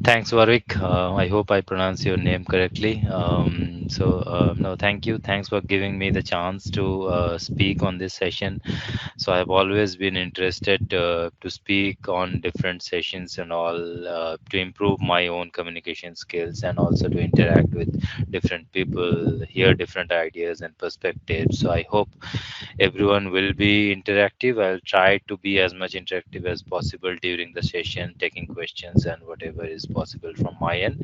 Thanks, Warwick. I hope I pronounce your name correctly. No, thank you. Thanks for giving me the chance to speak on this session. So I've always been interested to speak on different sessions and all to improve my own communication skills and also to interact with different people, hear different ideas and perspectives. So I hope everyone will be interactive. I'll try to be as much interactive as possible during the session, taking questions and whatever is possible from my end.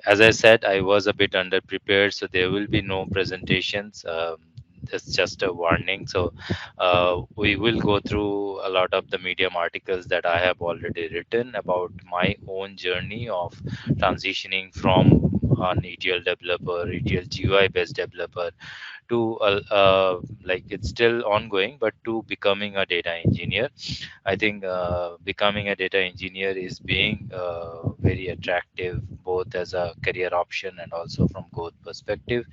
As I said, I was a bit underprepared, so there will be no presentations. It's just a warning. So we will go through a lot of the medium articles that I have already written about my own journey of transitioning from an ETL developer, ETL GUI based developer to like it's still ongoing, but to becoming a data engineer. I think becoming a data engineer is being very attractive both as a career option and also from growth perspective.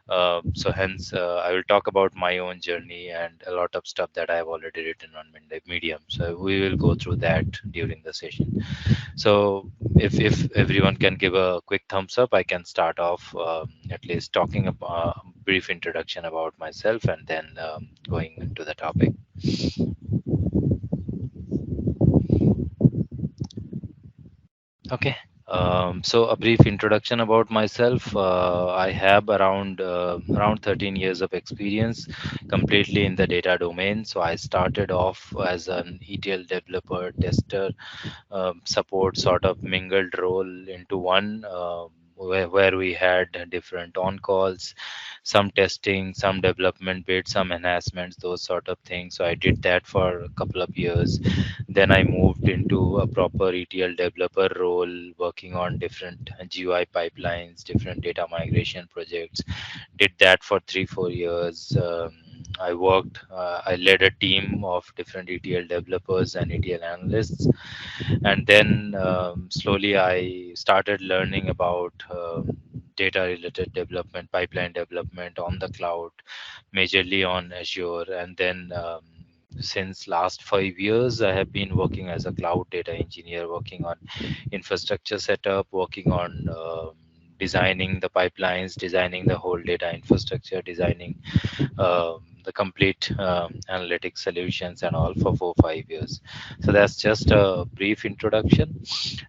So hence, I will talk about my own journey and a lot of stuff that I have already written on Medium. So we will go through that during the session. So if everyone can give a quick thumbs up, I can start off at least talking about a brief introduction about myself and then going into the topic. Okay. So a brief introduction about myself. I have around 13 years of experience, completely in the data domain. So I started off as an ETL developer, tester, support sort of mingled role into one. Where we had different on calls, some testing, some development bit, some enhancements, those sort of things. So I did that for a couple of years. Then I moved into a proper ETL developer role, working on different GUI pipelines, different data migration projects. Did that for 3 4 years. I led a team of different ETL developers and ETL analysts, and then slowly I started learning about data related development, pipeline development on the cloud, majorly on Azure. And then since last 5 years I have been working as a cloud data engineer, working on infrastructure setup, working on designing the pipelines, designing the whole data infrastructure, designing the complete analytic solutions and all for 4 5 years. So that's just a brief introduction.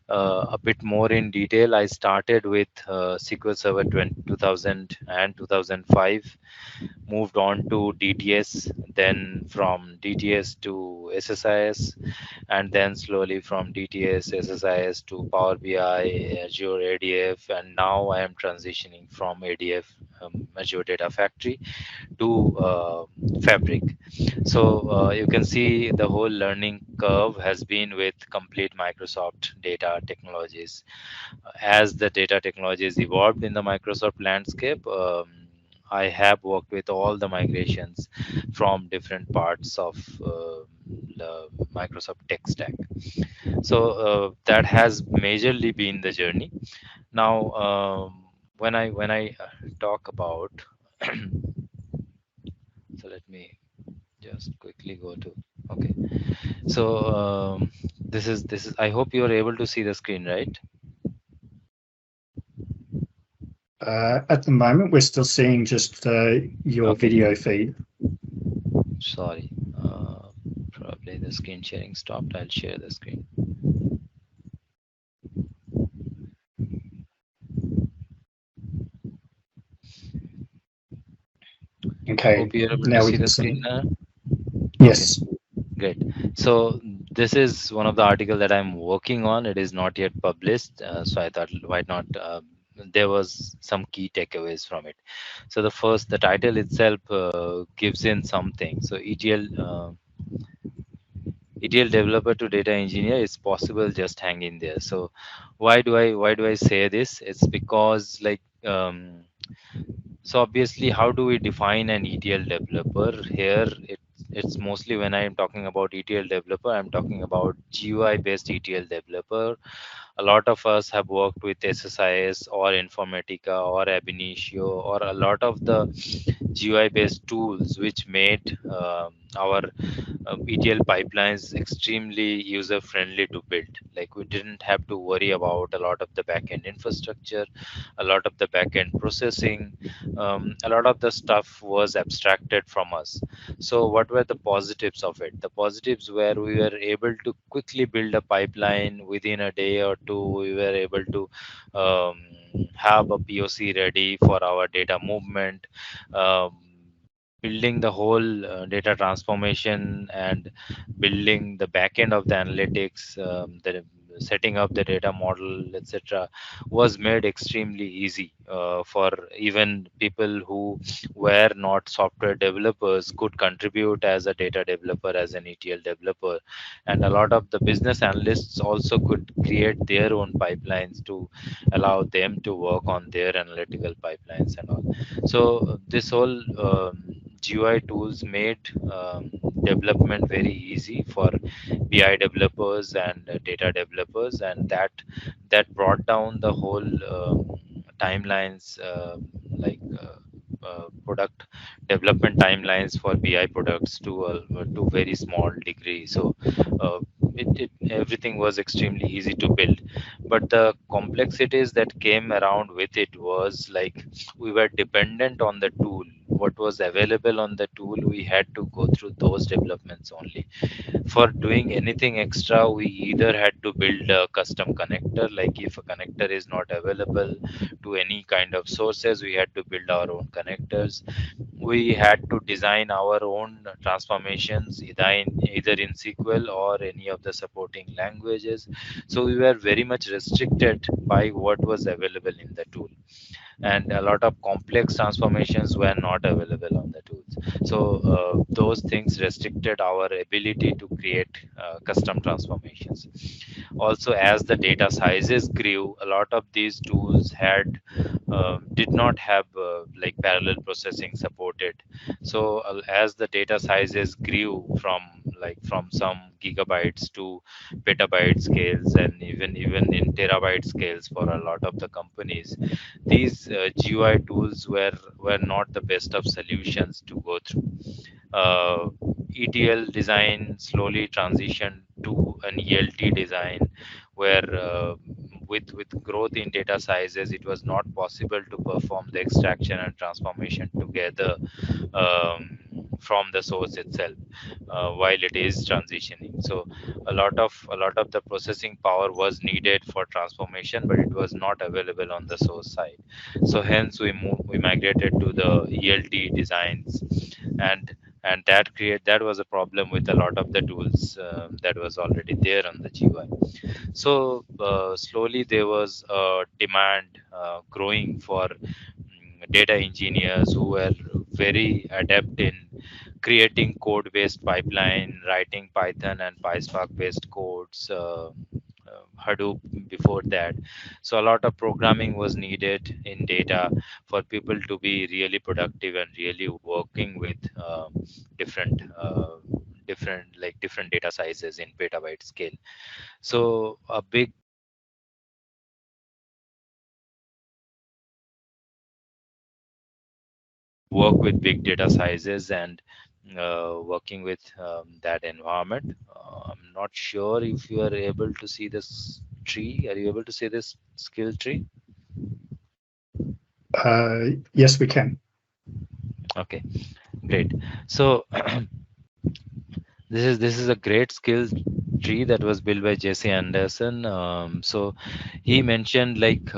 A bit more in detail, I started with SQL Server 2000 and 2005, moved on to DTS, then from DTS to SSIS, and then slowly from DTS, SSIS to Power BI, Azure ADF, and now I am transitioning from ADF, Azure Data Factory, to Fabric. So you can see the whole learning curve has been with complete Microsoft data technologies. As the data technologies evolved in the Microsoft landscape, I have worked with all the migrations from different parts of the Microsoft tech stack. So that has majorly been the journey. Now, when I talk about, so let me just quickly go to, okay. So this is. I hope you are able to see the screen, right? At the moment, we're still seeing just your Okay. video feed. Sorry. Probably the screen sharing stopped. I'll share the screen. Okay, Hope you're able to now we see can the see. screen now. Okay, Yes. great. So this is one of the article that I'm working on. It is not yet published, so I thought why not. There was some key takeaways from it. So the title itself gives in something. So ETL developer to data engineer is possible. Just hang in there. So why do I say this? It's because like so obviously, how do we define an ETL developer? Here, it's mostly when I'm talking about ETL developer, I'm talking about GUI based ETL developer A lot of us have worked with SSIS or Informatica or Ab initio or a lot of the GUI based tools which made our ETL pipelines extremely user friendly to build. Like we didn't have to worry about a lot of the backend infrastructure, a lot of the backend processing. A lot of the stuff was abstracted from us. So, what were the positives of it? The positives were we were able to quickly build a pipeline within a day or two. We were able to um, have a POC ready for our data movement. Um, Building the whole data transformation and building the back end of the analytics, the setting up the data model, etc., was made extremely easy for even people who were not software developers could contribute as a data developer, as an ETL developer, and a lot of the business analysts also could create their own pipelines to allow them to work on their analytical pipelines and all. So this whole GUI tools made development very easy for BI developers and data developers, and that brought down the whole timelines, product development timelines for BI products to very small degree. So everything was extremely easy to build, but the complexities that came around with it was like we were dependent on the tool. What was available on the tool, we had to go through those developments only. For doing anything extra, we either had to build a custom connector, like if a connector is not available to any kind of sources, we had to build our own connectors. We had to design our own transformations, either in SQL or any of the supporting languages. So we were very much restricted by what was available in the tool, and a lot of complex transformations were not available on the tools. So those things restricted our ability to create custom transformations. Also, as the data sizes grew, a lot of these tools had did not have like parallel processing supported. So as the data sizes grew from some gigabytes to petabyte scales, and even in terabyte scales for a lot of the companies, these GUI tools were not the best of solutions to go through. uh, ETL design slowly transitioned to an ELT design, where with growth in data sizes, it was not possible to perform the extraction and transformation together um, from the source itself while it is transitioning. So a lot of the processing power was needed for transformation, but it was not available on the source side. So hence we migrated to the ELT designs, and that was a problem with a lot of the tools that was already there on the GUI. So slowly there was a demand growing for data engineers who were very adept in creating code based pipeline, writing Python and PySpark based codes, Hadoop before that. So a lot of programming was needed in data for people to be really productive and really working with different data sizes in petabyte scale. So a big work with big data sizes and working with that environment. I'm not sure if you are able to see this tree. Are you able to see this skill tree? Yes, we can. Okay, great. So this is a great skill tree that was built by Jesse Anderson. So he mentioned like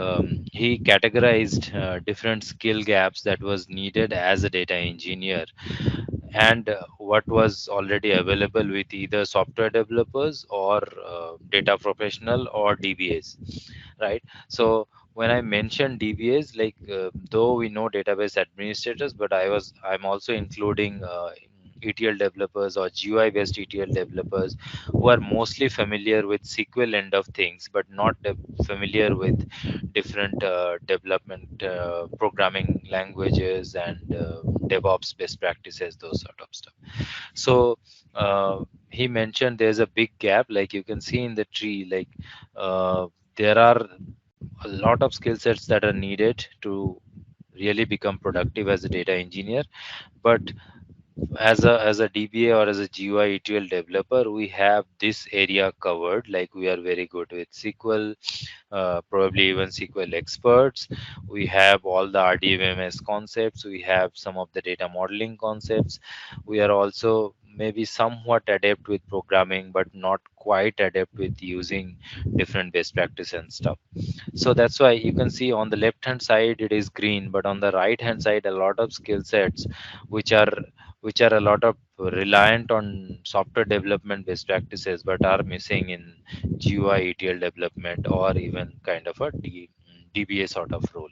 he categorized different skill gaps that was needed as a data engineer, and what was already available with either software developers or data professional or DBAs, right? So when I mentioned DBAs, like though we know database administrators, but I'm also including ETL developers or GUI based ETL developers who are mostly familiar with SQL end of things, but not familiar with different development programming languages and DevOps best practices, those sort of stuff. So he mentioned there's a big gap, like you can see in the tree, like there are a lot of skill sets that are needed to really become productive as a data engineer. But as a DBA or as a GUI ETL developer, we have this area covered. Like we are very good with SQL, probably even SQL experts. We have all the RDMMS concepts. We have some of the data modeling concepts. We are also maybe somewhat adept with programming, but not quite adept with using different best practice and stuff. So that's why you can see on the left hand side it is green, but on the right hand side a lot of skill sets which are a lot of reliant on software development best practices but are missing in GUI ETL development or even kind of a DBA sort of role.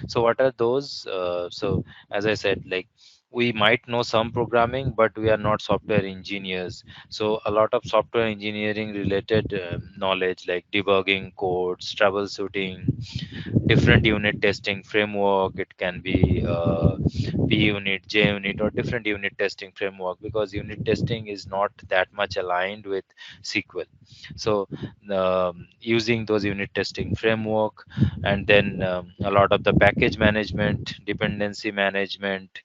So what are those? So as I said, like we might know some programming, but we are not software engineers. So a lot of software engineering related knowledge like debugging codes, troubleshooting, different unit testing framework. It can be P unit, J unit, or different unit testing framework, because unit testing is not that much aligned with SQL. So using those unit testing framework, and then a lot of the package management, dependency management,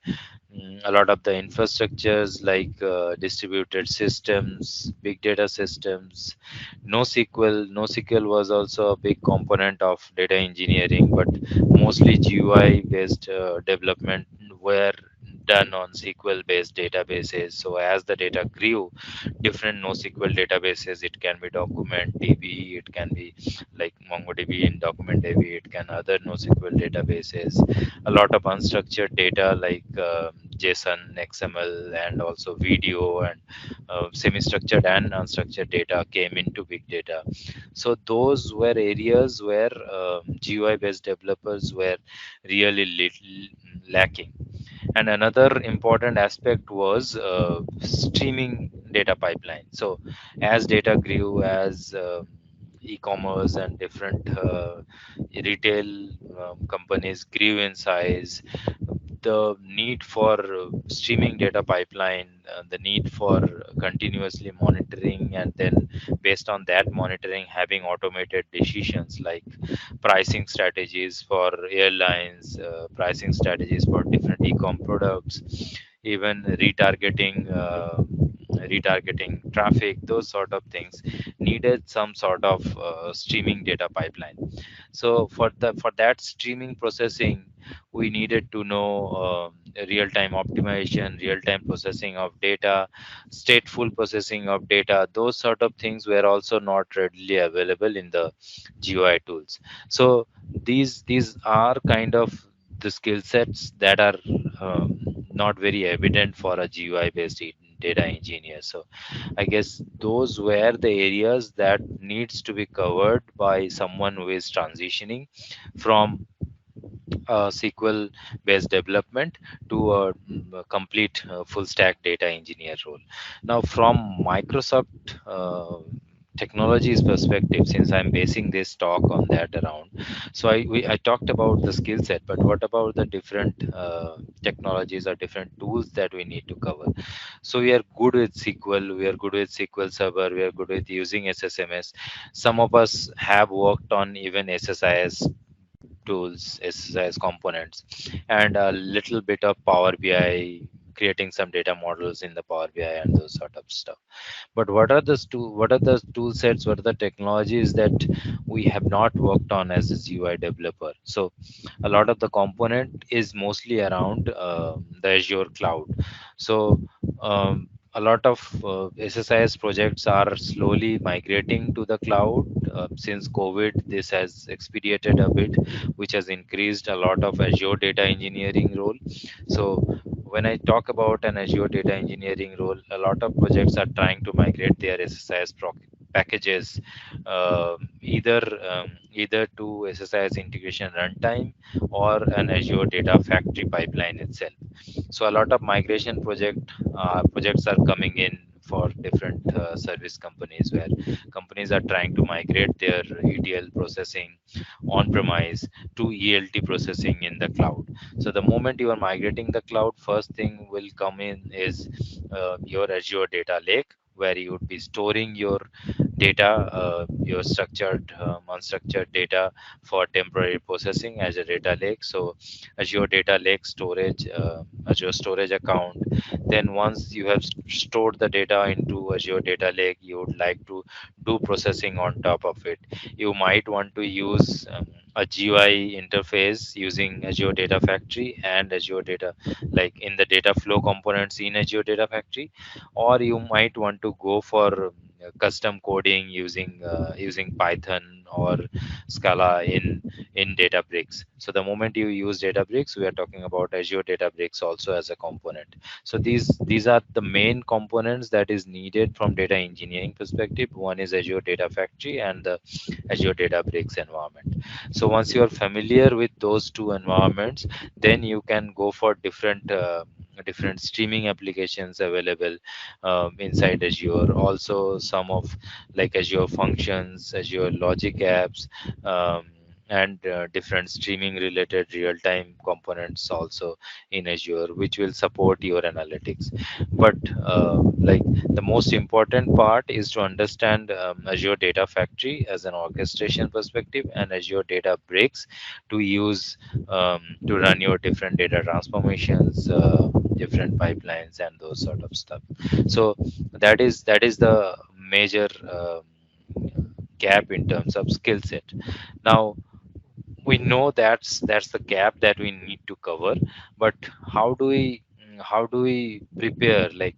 a lot of the infrastructures like distributed systems, big data systems, NoSQL was also a big component of data engineering, but mostly GUI based development were done on SQL based databases. So as the data grew, different NoSQL databases, it can be document DB, it can be like MongoDB in document DB, it can other NoSQL databases, a lot of unstructured data like JSON, XML, and also video and semi-structured and unstructured data came into big data. So those were areas where GUI-based developers were really lacking. And another important aspect was streaming data pipeline. So as data grew, as e-commerce and different retail companies grew in size, the need for streaming data pipeline, the need for continuously monitoring, and then based on that monitoring having automated decisions like pricing strategies for airlines, pricing strategies for different e-com products, even retargeting traffic, those sort of things needed some sort of streaming data pipeline. So for that streaming processing, we needed to know real-time optimization, real-time processing of data, stateful processing of data. Those sort of things were also not readily available in the GUI tools. So these are kind of the skill sets that are not very evident for a GUI based data engineer. So I guess those were the areas that needs to be covered by someone who is transitioning from SQL based development to a complete full stack data engineer role. Now, from Microsoft technologies perspective, since I'm basing this talk on that around, so I talked about the skill set, but what about the different technologies or different tools that we need to cover? So we are good with SQL, we are good with SQL Server, we are good with using SSMS. Some of us have worked on even SSIS tools, SSIS components, and a little bit of Power BI, creating some data models in the Power BI and those sort of stuff. But what are the tool sets, what are the technologies that we have not worked on as a GUI developer? So a lot of the component is mostly around the Azure cloud. So a lot of SSIS projects are slowly migrating to the cloud. Since COVID, this has expedited a bit, which has increased a lot of Azure data engineering role. So when I talk about an Azure data engineering role, a lot of projects are trying to migrate their SSIS packages either either to SSIS integration runtime or an Azure data factory pipeline itself. So a lot of migration projects are coming in for different service companies, where companies are trying to migrate their ETL processing on premise to ELT processing in the cloud. So the moment you are migrating the cloud, first thing will come in is your Azure data lake, where you would be storing your data, your structured, unstructured data for temporary processing as a data lake. So Azure Data Lake storage, Azure storage account. Then once you have stored the data into Azure Data Lake, you would like to do processing on top of it. You might want to use a GUI interface using Azure Data Factory and Azure Data, like in the data flow components in Azure Data Factory, or you might want to go for custom coding using Python or Scala in Databricks. So the moment you use Databricks, we are talking about Azure Databricks also as a component. So these are the main components that is needed from data engineering perspective. One is Azure Data Factory and the Azure Databricks environment. So once you are familiar with those two environments, then you can go for different streaming applications available inside Azure. Also, some of like Azure Functions, Azure Logic apps, and different streaming related real-time components also in Azure, which will support your analytics. But like the most important part is to understand Azure Data Factory as an orchestration perspective and Azure Data Bricks to use to run your different data transformations, different pipelines, and those sort of stuff. So that is the major gap in terms of skill set. Now we know that's the gap that we need to cover, but how do we prepare, like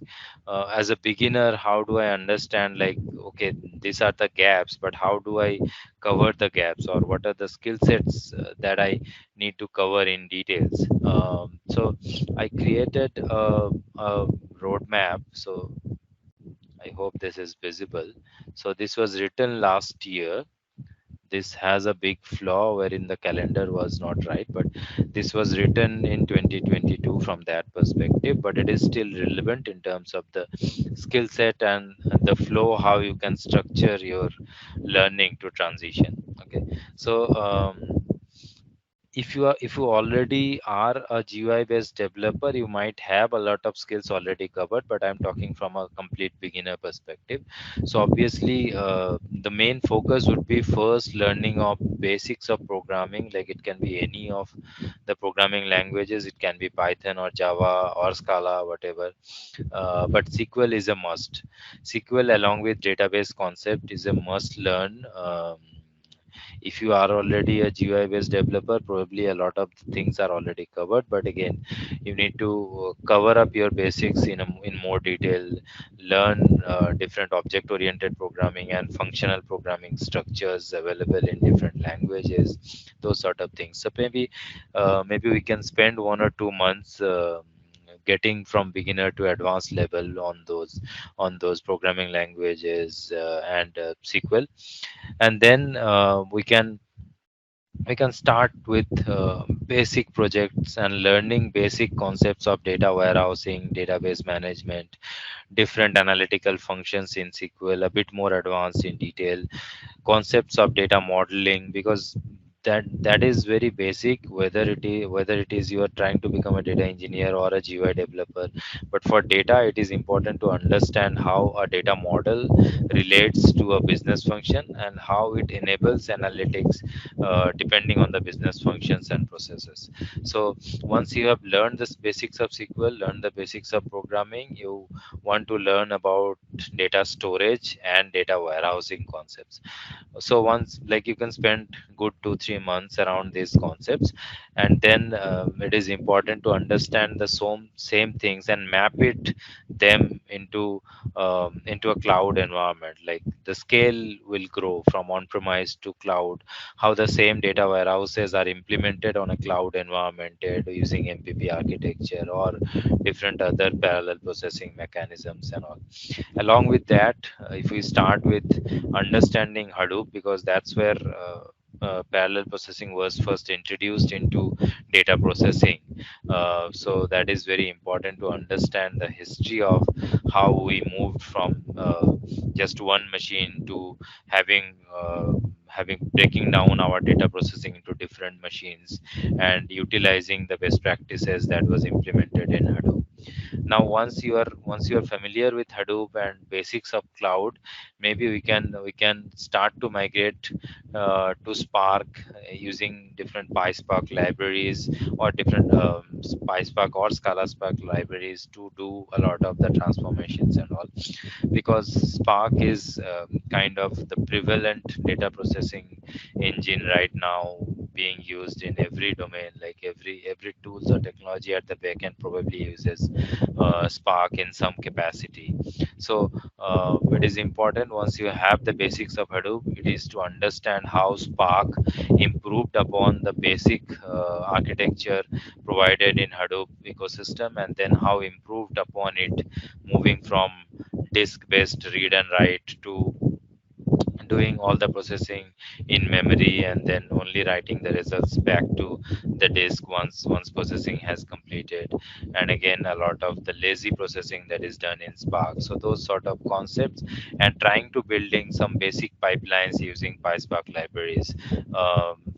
as a beginner, how do I understand, like, okay, these are the gaps, but how do I cover the gaps, or what are the skill sets that I need to cover in details? So I created a roadmap. So I hope this is visible. So this was written last year. This has a big flaw wherein the calendar was not right, but this was written in 2022 from that perspective, but it is still relevant in terms of the skill set and the flow, how you can structure your learning to transition. Okay. So if you already are a GUI based developer, you might have a lot of skills already covered, but I'm talking from a complete beginner perspective. So obviously the main focus would be first learning of basics of programming, like it can be any of the programming languages, it can be Python or Java or Scala, whatever. But SQL is a must. SQL along with database concept is a must learn. If you are already a GUI based developer, probably a lot of things are already covered, but again, you need to cover up your basics in more detail, learn different object oriented programming and functional programming structures available in different languages, those sort of things. So maybe we can spend 1 or 2 months getting from beginner to advanced level on those programming languages and SQL. And then we can start with basic projects and learning basic concepts of data warehousing, database management, different analytical functions in SQL, a bit more advanced in detail, concepts of data modeling, because that is very basic, whether it is you are trying to become a data engineer or a GUI developer. But for data, it is important to understand how a data model relates to a business function and how it enables analytics depending on the business functions and processes. So once you have learned the basics of SQL, learn the basics of programming, you want to learn about data storage and data warehousing concepts. So once, like, you can spend good 2-3 months around these concepts, and then it is important to understand the same things and map it them into a cloud environment. Like the scale will grow from on-premise to cloud, how the same data warehouses are implemented on a cloud environment using MPP architecture or different other parallel processing mechanisms and all. Along with that, if we start with understanding Hadoop, because that's where parallel processing was first introduced into data processing. So that is very important to understand the history of how we moved from just one machine to having having breaking down our data processing into different machines and utilizing the best practices that was implemented in Hadoop. Now once you are familiar with Hadoop and basics of cloud, maybe we can start to migrate to Spark using different PySpark libraries or different PySpark or Scala Spark libraries to do a lot of the transformations and all, because Spark is kind of the prevalent data processing engine right now, being used in every domain. Like every tools or technology at the back end probably uses Spark in some capacity. So it is important, once you have the basics of Hadoop, it is to understand how Spark improved upon the basic architecture provided in Hadoop ecosystem, and then how improved upon it, moving from disk based read and write to doing all the processing in memory and then only writing the results back to the disk once processing has completed, and again a lot of the lazy processing that is done in Spark. So those sort of concepts, and trying to building some basic pipelines using PySpark libraries.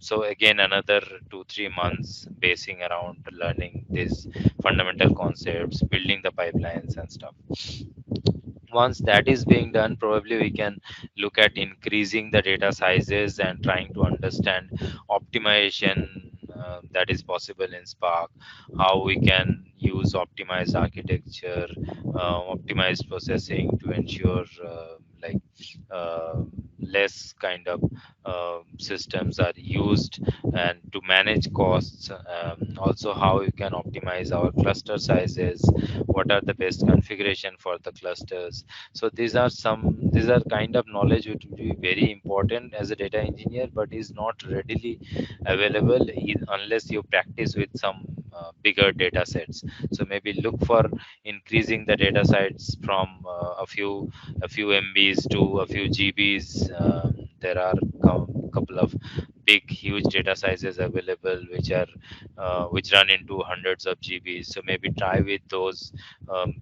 So again another 2-3 months basing around learning these fundamental concepts, building the pipelines and stuff. Once that is being done, probably we can look at increasing the data sizes and trying to understand optimization that is possible in Spark, how we can use optimized architecture, optimized processing to ensure like uh, less kind of systems are used, and to manage costs. Also how you can optimize our cluster sizes, what are the best configuration for the clusters. So these are kind of knowledge which will be very important as a data engineer, but is not readily available unless you practice with some bigger data sets. So maybe look for increasing the data sets from a few MBs to a few GBs. There are couple of big huge data sizes available which run into hundreds of GBs. So maybe try with those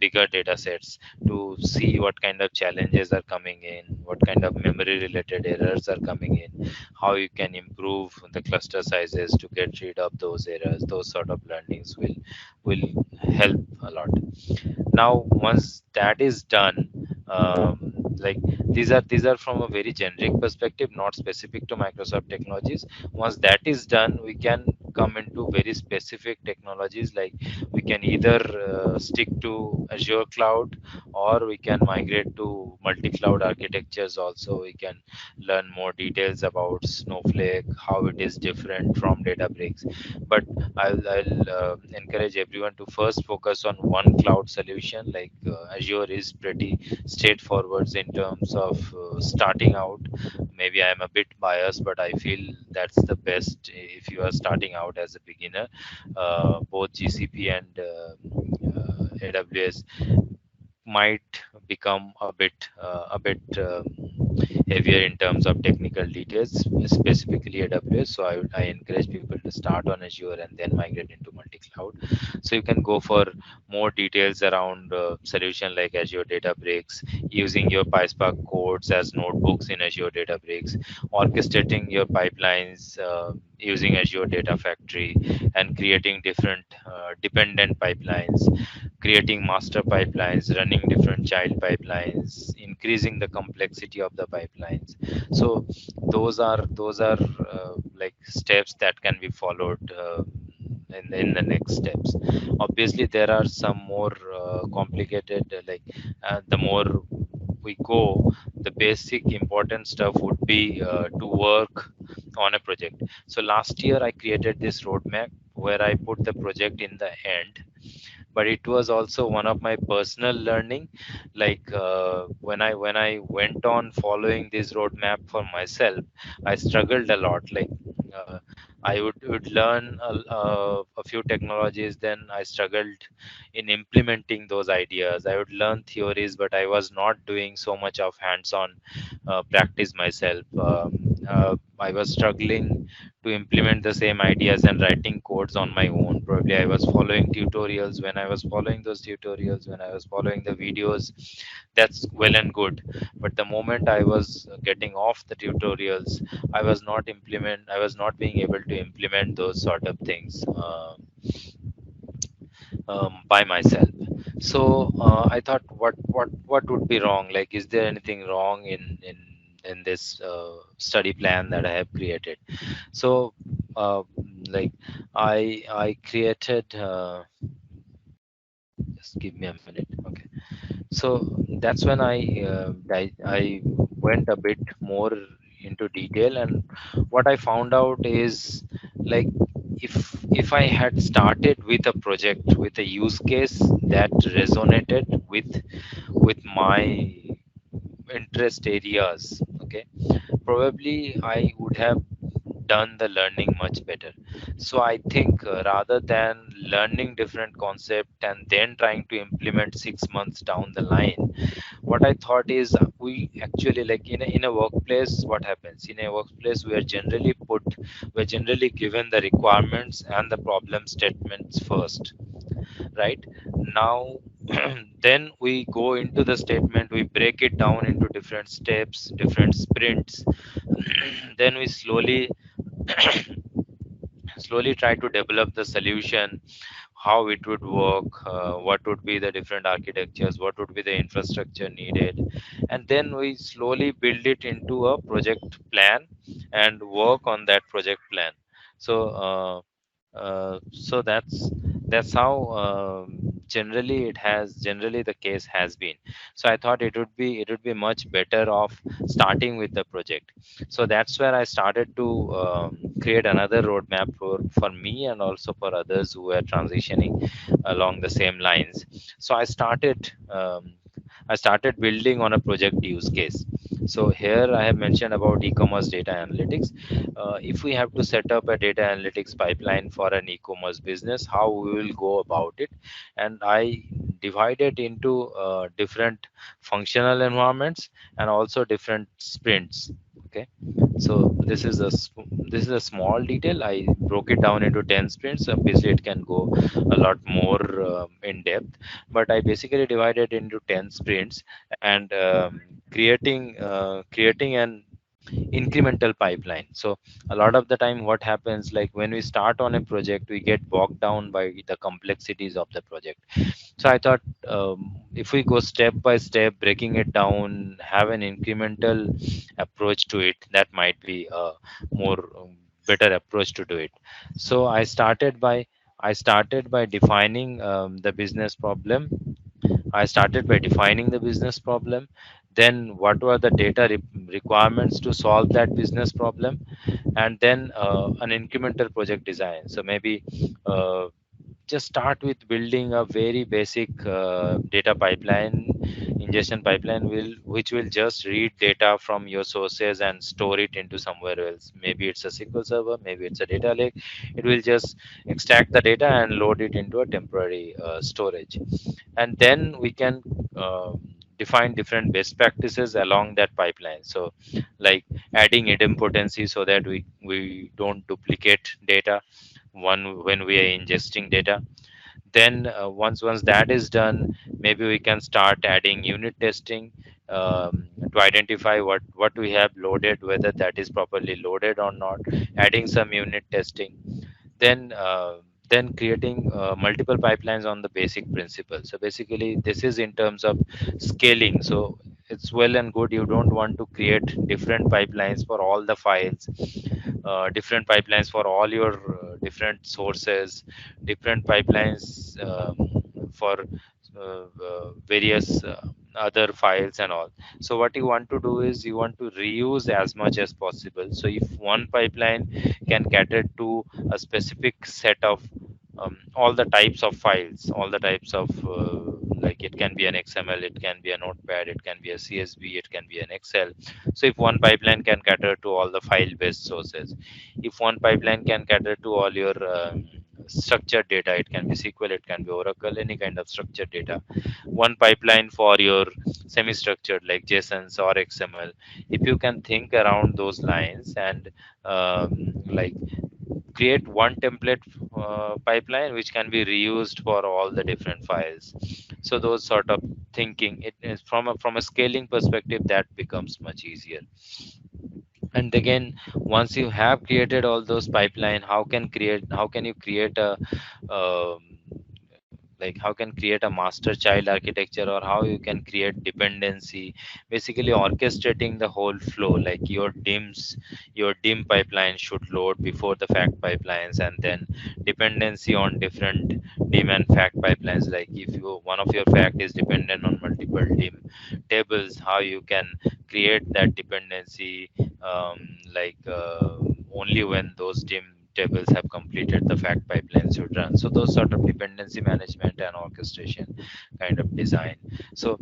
bigger data sets to see what kind of challenges are coming in, what kind of memory related errors are coming in, how you can improve the cluster sizes to get rid of those errors. Those sort of learnings will help a lot. Now once that is done, like these are from a very generic perspective, not specific to Microsoft technologies. Once that is done, we can come into very specific technologies, like we can either stick to Azure cloud, or we can migrate to multi-cloud architectures. Also we can learn more details about Snowflake, how it is different from Databricks. But I'll encourage everyone to first focus on one cloud solution. Like Azure is pretty straightforward in terms of starting out. Maybe I'm a bit biased, but I feel that's the best if you are starting out as a beginner. Both GCP and AWS might become a bit heavier in terms of technical details, specifically AWS. So I encourage people to start on Azure and then migrate into multi-cloud. So you can go for more details around solution like Azure Databricks, using your PySpark codes as notebooks in Azure Databricks, orchestrating your pipelines using Azure Data Factory, and creating different dependent pipelines, creating master pipelines, running different child pipelines, increasing the complexity of the pipelines. So those are like steps that can be followed in the next steps. Obviously there are some more complicated, the more we go, the basic important stuff would be to work on a project. So last year I created this roadmap where I put the project in the end, but it was also one of my personal learning. Like when I went on following this roadmap for myself, I struggled a lot. Like uh, I would learn a few technologies, then I struggled in implementing those ideas. I would learn theories, but I was not doing so much of hands-on practice myself. I was struggling to implement the same ideas and writing codes on my own. Probably I was following tutorials. When I was following those tutorials, when I was following the videos, that's well and good. But the moment I was getting off the tutorials, I was not being able to implement those sort of things. by myself. So I thought, what would be wrong? Like, is there anything wrong in this study plan that I have created? So, uh, like, I created. Just give me a minute. Okay. So that's when I went a bit more into detail, and what I found out is, like, if I had started with a project with a use case that resonated with my interest areas, okay, probably I would have done the learning much better. So I think, rather than learning different concept and then trying to implement 6 months down the line, what I thought is, we actually, like, in a workplace, what happens in a workplace, we're generally given the requirements and the problem statements first, right? Now, then we go into the statement, we break it down into different steps, different sprints. Then we slowly try to develop the solution, how it would work, what would be the different architectures, what would be the infrastructure needed, and then we slowly build it into a project plan and work on that project plan. So so that's how, generally the case has been. So I thought it would be much better off starting with the project. So that's where I started to create another roadmap for me and also for others who were transitioning along the same lines. So I started building on a project use case. So here I have mentioned about e-commerce data analytics. If we have to set up a data analytics pipeline for an e-commerce business, how we will go about it, and I divide it into different functional environments and also different sprints. Okay, so this is a small detail. I broke it down into 10 sprints. Obviously, it can go a lot more in depth, but I basically divided into 10 sprints, and creating an incremental pipeline. So a lot of the time, what happens, like, when we start on a project, we get bogged down by the complexities of the project. So I thought, if we go step by step, breaking it down, have an incremental approach to it, that might be a more better approach to do it. So I started by defining the business problem. I started by defining the business problem. Then, what were the data requirements to solve that business problem? And then, an incremental project design. So maybe, uh, just start with building a very basic data pipeline, ingestion pipeline, which will just read data from your sources and store it into somewhere else. Maybe it's a SQL server, maybe it's a data lake. It will just extract the data and load it into a temporary storage, and then we can define different best practices along that pipeline. So, like, adding idempotency so that we don't duplicate data when we are ingesting data. Then, once that is done, maybe we can start adding unit testing, to identify what we have loaded, whether that is properly loaded or not, adding some unit testing. Then uh, then creating multiple pipelines on the basic principle. So basically, this is in terms of scaling. So it's well and good, you don't want to create different pipelines for all the files, different pipelines for all your different sources, different pipelines for various other files and all. So what you want to do is, you want to reuse as much as possible. So if one pipeline can cater to a specific set of all the types of files, all the types of, like, it can be an XML, it can be a notepad, it can be a CSV, it can be an Excel. So if one pipeline can cater to all the file based sources, if one pipeline can cater to all your structured data, it can be SQL, it can be Oracle, any kind of structured data. One pipeline for your semi structured, like JSONs or XML. If you can think around those lines, and like, create one template pipeline which can be reused for all the different files. So those sort of thinking, it is from a scaling perspective, that becomes much easier. And again, once you have created all those pipeline, how can you create a, um, like how can create a master child architecture, or how you can create dependency, basically orchestrating the whole flow. Like your dim pipeline should load before the fact pipelines, and then dependency on different dim and fact pipelines. Like if you one of your fact is dependent on multiple dim tables, how you can create that dependency, like only when those dim tables have completed the fact pipelines should run. So those sort of dependency management and orchestration kind of design. So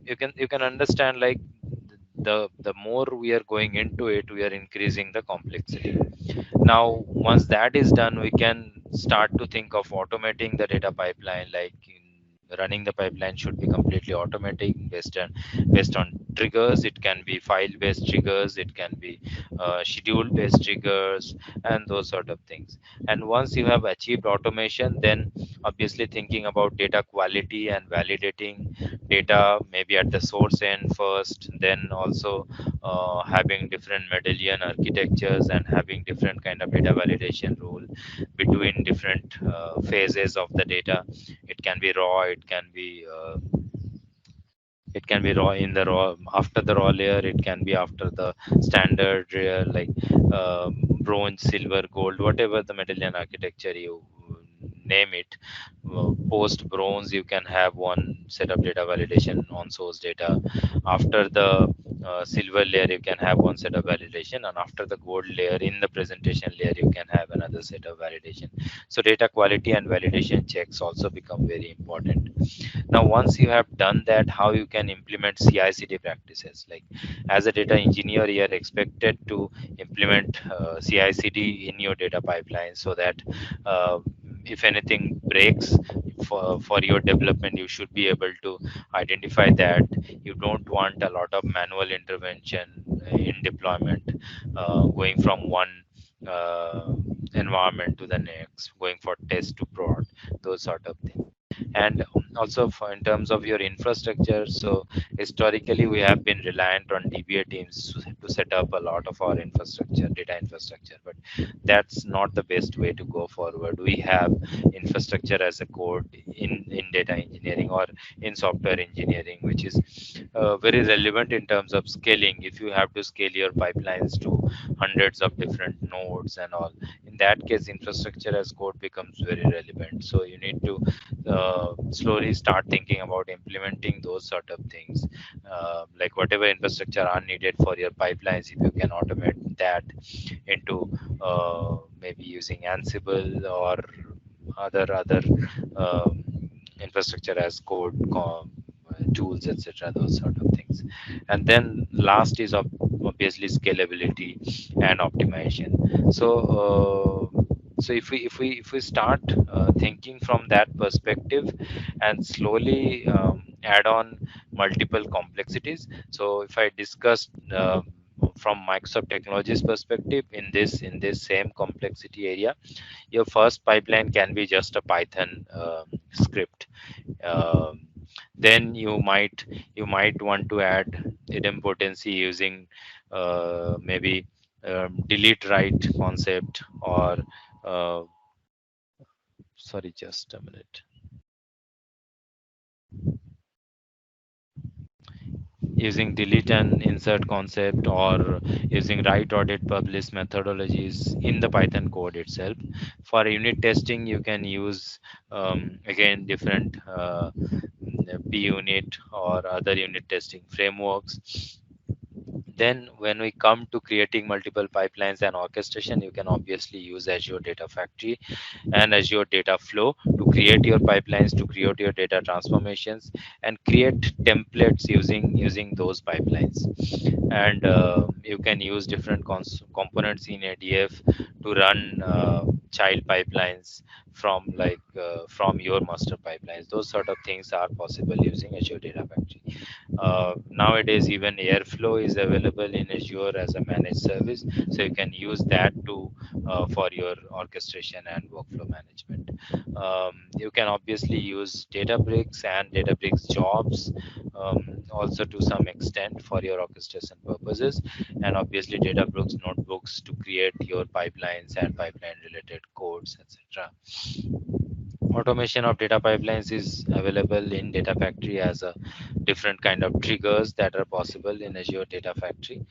you can understand, like the more we are going into it, we are increasing the complexity. Now once that is done, we can start to think of automating the data pipeline. Like running the pipeline should be completely automatic, based on triggers. It can be file based triggers, it can be schedule based triggers, and those sort of things. And once you have achieved automation, then obviously thinking about data quality and validating data maybe at the source end first, then also having different medallion architectures and having different kind of data validation rule between different phases of the data. It can be raw, it can be raw in the raw, after the raw layer, it can be after the standard like bronze, silver, gold, whatever the medallion architecture you name it. Post bronze, you can have one set of data validation on source data. After the silver layer, you can have one set of validation, and after the gold layer, in the presentation layer, you can have another set of validation. So data quality and validation checks also become very important. Now once you have done that, how you can implement CI/CD practices. Like as a data engineer, you are expected to implement CI/CD in your data pipeline, so that uh, if anything breaks for your development, you should be able to identify that. You don't want a lot of manual intervention in deployment, going from one uh, environment to the next, going for test to prod, those sort of things. And also in terms of your infrastructure, so historically we have been reliant on DBA teams to set up a lot of our infrastructure, data infrastructure, but that's not the best way to go forward. We have infrastructure as a code in data engineering or in software engineering, which is very relevant in terms of scaling. If you have to scale your pipelines to hundreds of different nodes and all, in that case infrastructure as code becomes very relevant. So you need to slowly start thinking about implementing those sort of things, like whatever infrastructure are needed for your pipelines, if you can automate that into maybe using Ansible or other um, infrastructure as code tools, etc., those sort of things. And then last is obviously scalability and optimization. So if we start thinking from that perspective and slowly add on multiple complexities. So if I discuss from Microsoft Technologies perspective, in this same complexity area, your first pipeline can be just a Python script. Um, then you might want to add idempotency using maybe delete write concept, or uh, sorry, just a minute, using delete and insert concept, or using write audit publish methodologies in the Python code itself. For unit testing, you can use again different unit or other unit testing frameworks. Then when we come to creating multiple pipelines and orchestration, you can obviously use Azure Data Factory and Azure Data Flow to create your pipelines, to create your data transformations, and create templates using those pipelines. And you can use different components in ADF to run child pipelines from your master pipelines. Those sort of things are possible using Azure Data Factory. Nowadays, even Airflow is available in Azure as a managed service, so you can use that to for your orchestration and workflow management. You can obviously use Databricks and Databricks jobs also to some extent for your orchestration purposes, and obviously Databricks notebooks to create your pipelines and pipeline related codes, etc. Automation of data pipelines is available in Data Factory as a different kind of triggers that are possible in Azure Data Factory.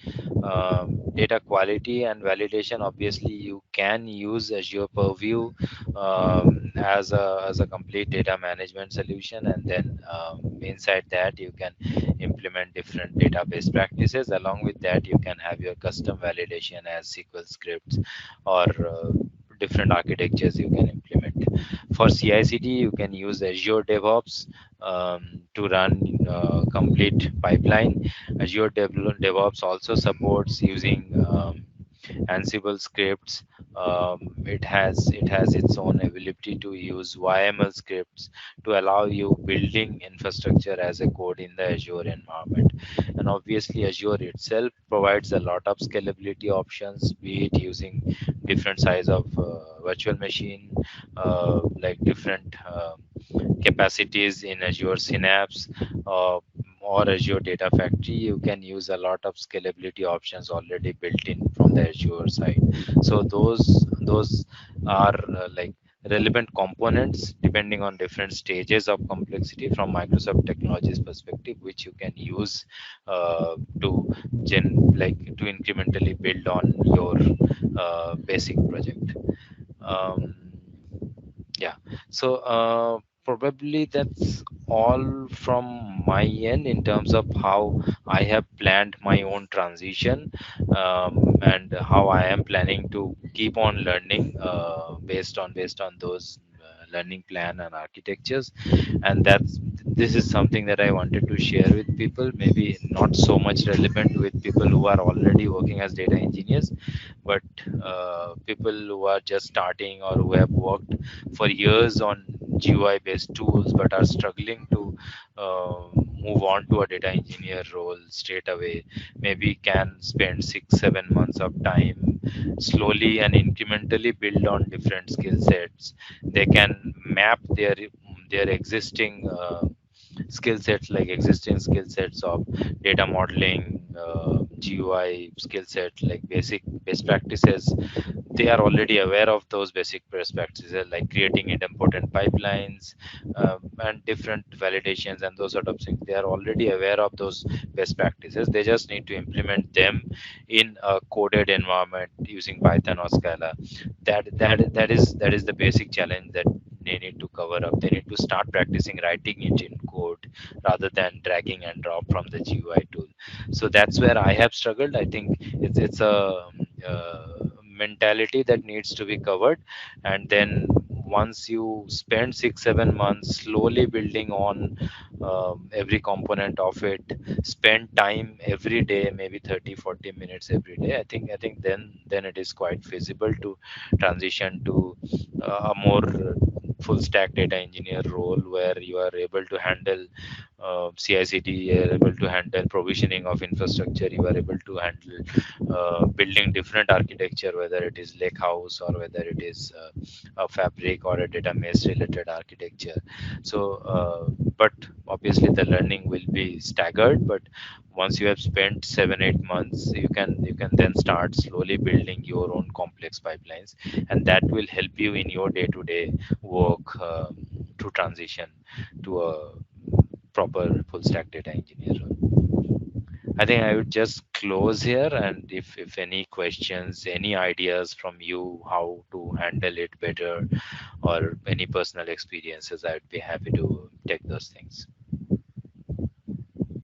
Data quality and validation, obviously you can use Azure Purview as a complete data management solution, and then inside that you can implement different database practices. Along with that, you can have your custom validation as SQL scripts or different architectures you can implement. For CI/CD, you can use Azure DevOps to run complete pipeline. Azure DevOps also supports using Ansible scripts. It has its own ability to use YML scripts to allow you building infrastructure as a code in the Azure environment. And obviously, Azure itself provides a lot of scalability options, be it using different size of virtual machine, like different capacities in Azure Synapse or Azure Data Factory. You can use a lot of scalability options already built in from the Azure side. So those are like relevant components depending on different stages of complexity from Microsoft Technologies perspective, which you can use to to incrementally build on your basic project. Um, yeah. So probably that's all from my end in terms of how I have planned my own transition, and how I am planning to keep on learning based on those learning plan and architectures. And that's this is something that I wanted to share with people, maybe not so much relevant with people who are already working as data engineers, but people who are just starting or who have worked for years on GUI based tools but are struggling to move on to a data engineer role straight away, maybe can spend 6 7 months of time slowly and incrementally build on different skill sets. They can map their existing skill sets, like existing skill sets of data modeling, GUI skill set, like best practices. They are already aware of those basic best practices, like creating idempotent pipelines, and different validations and those sort of things. They are already aware of those best practices. They just need to implement them in a coded environment using Python or Scala. That is the basic challenge that they need to cover up. They need to start practicing writing it in code rather than dragging and drop from the GUI tool. So that's where I have struggled. I think it's a mentality that needs to be covered. And then once you spend 6 7 months slowly building on every component of it, spend time every day, maybe 30 40 minutes every day, I think then it is quite feasible to transition to a more full stack data engineer role, where you are able to handle CI/CD, you are able to handle provisioning of infrastructure, you are able to handle building different architecture, whether it is lake house or whether it is a fabric or a data mesh related architecture. So but obviously the learning will be staggered, but once you have spent 7 8 months, you can then start slowly building your own complex pipelines, and that will help you in your day to day work, to transition to a proper full stack data engineer role. I think I would just close here, and if any questions, any ideas from you how to handle it better, or any personal experiences, I would be happy to take those things.